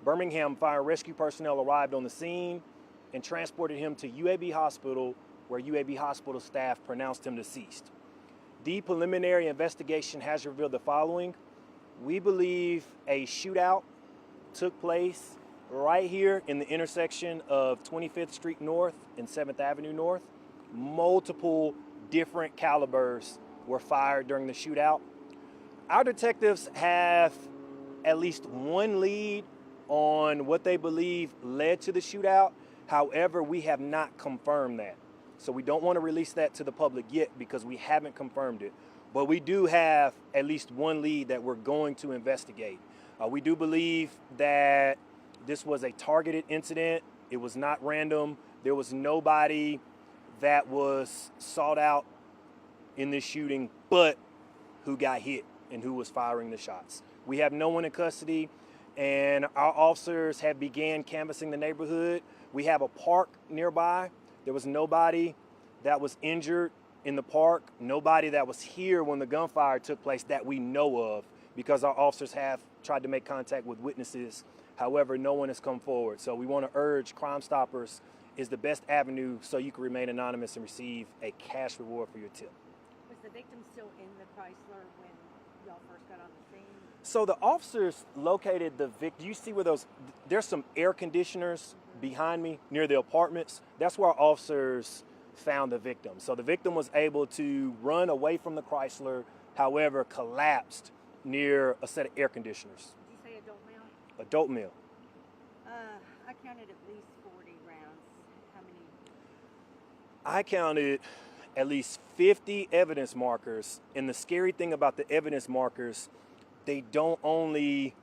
Birmingham fire and rescue personnel arrived on the scene and transported him to UAB Hospital, where UAB Hospital staff pronounced him deceased. The preliminary investigation has revealed the following. We believe a shootout took place right here in the intersection of 25th Street North and 7th Avenue North. Multiple different calibers were fired during the shootout. Our detectives have at least one lead on what they believe led to the shootout. However, we have not confirmed that. So we don't want to release that to the public yet because we haven't confirmed it. But we do have at least one lead that we're going to investigate. We do believe that this was a targeted incident. It was not random. There was nobody that was sought out in this shooting but who got hit and who was firing the shots. We have no one in custody, and our officers have began canvassing the neighborhood. We have a park nearby. There was nobody that was injured in the park, nobody that was here when the gunfire took place that we know of, because our officers have tried to make contact with witnesses. However, no one has come forward. So we want to urge Crime Stoppers is the best avenue so you can remain anonymous and receive a cash reward for your tip. Was the victim still in the Chrysler when y'all first got on the scene? So the officers located the victim. You see where there's some air conditioners behind me near the apartments. That's where our officers found the victim. So the victim was able to run away from the Chrysler, however, collapsed near a set of air conditioners. Did you say adult male? Adult male. I counted at least 40 rounds. How many? I counted at least 50 evidence markers. And the scary thing about the evidence markers, they don't only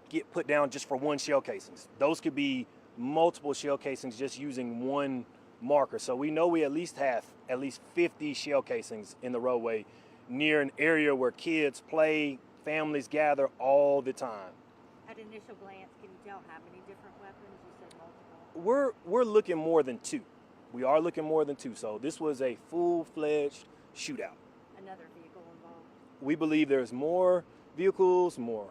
get put down just for one shell casings. Those could be multiple shell casings just using one marker. So we know we at least have at least 50 shell casings in the roadway near an area where kids play, families gather all the time. At initial glance, can you tell how many different weapons? You said multiple. We're looking more than two. We are looking more than two. So this was a full-fledged shootout. Another vehicle involved? We believe there's more vehicles, more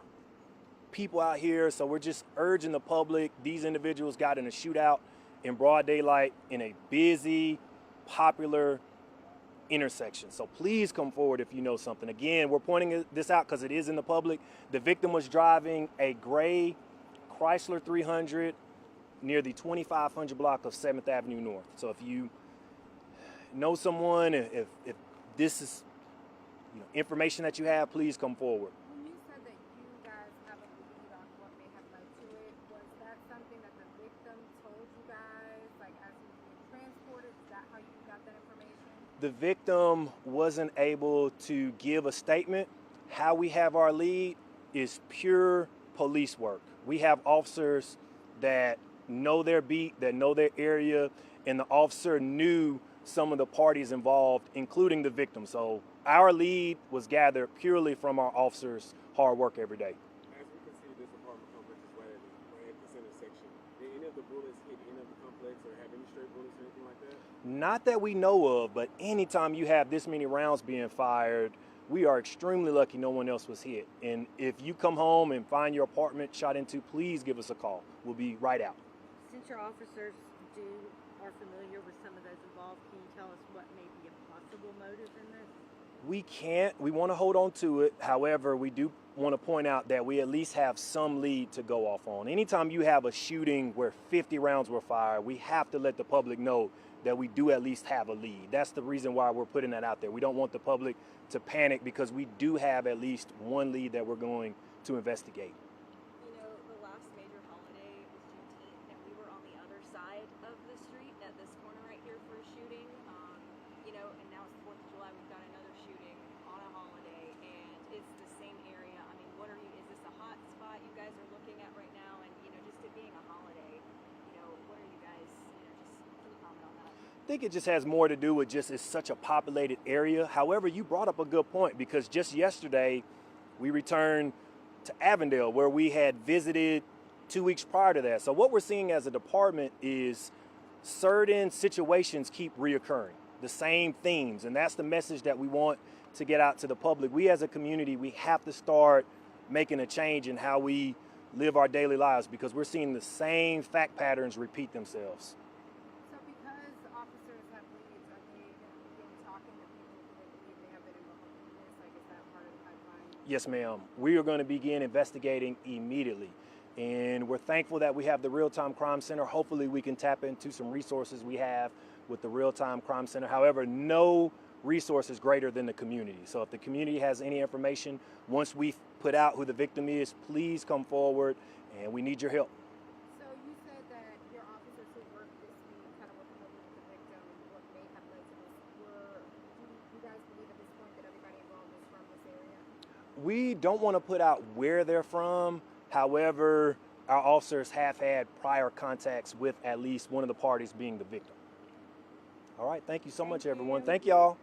people out here. So we're just urging the public. These individuals got in a shootout in broad daylight in a busy, popular intersection. So please come forward if you know something. Again, we're pointing this out because it is in the public. The victim was driving a gray Chrysler 300 near the 2500 block of 7th Avenue North. So if you know someone, if this is information that you have, please come forward. When you said that you guys have a lead on what may have led to it, was that something that the victim told you guys, like as he was being transported? Is that how you got that information? The victim wasn't able to give a statement. How we have our lead is pure police work. We have officers that know their beat, that know their area, and the officer knew some of the parties involved, including the victim. So our lead was gathered purely from our officers' hard work every day. As we can see, this apartment complex is right at this intersection. Did any of the bullets hit any of the complex or have any stray bullets or anything like that? Not that we know of, but anytime you have this many rounds being fired, we are extremely lucky no one else was hit. And if you come home and find your apartment shot into, please give us a call. We'll be right out. Since your officers are familiar with some of those involved, can you tell us what may be a possible motive in this? We can't. We want to hold on to it. However, we do want to point out that we at least have some lead to go off on. Anytime you have a shooting where 50 rounds were fired, we have to let the public know that we do at least have a lead. That's the reason why we're putting that out there. We don't want the public to panic because we do have at least one lead that we're going to investigate. You know, the last major holiday was Juneteenth, and we were on the other side of the street at this corner right here for a shooting. And now it's the 4th of July, we've got another shooting on a holiday, and it's the same area. I mean, is this a hot spot you guys are looking at right now? And, just it being a holiday, what are you guys, can you comment on that? I think it just has more to do with just it's such a populated area. However, you brought up a good point because just yesterday we returned to Avondale where we had visited 2 weeks prior to that. So what we're seeing as a department is certain situations keep reoccurring, the same themes, and that's the message that we want to get out to the public. We as a community, we have to start making a change in how we live our daily lives because we're seeing the same fact patterns repeat themselves. So because officers have leads, are they going to begin talking to people who they believe may have been involved in this? Like, is that part of the pipeline? Yes, ma'am. We are going to begin investigating immediately. And we're thankful that we have the Real-Time Crime Center. Hopefully we can tap into some resources we have with the Real-Time Crime Center. However, no resource is greater than the community. So if the community has any information, once we put out who the victim is, please come forward and we need your help. So you said that your officers who worked this week, kind of working with the victim, what may have led to this, do you guys believe at this point that everybody involved is from this area? We don't want to put out where they're from. However, our officers have had prior contacts with at least one of the parties being the victim. All right, thank you so much, everyone. Thank y'all.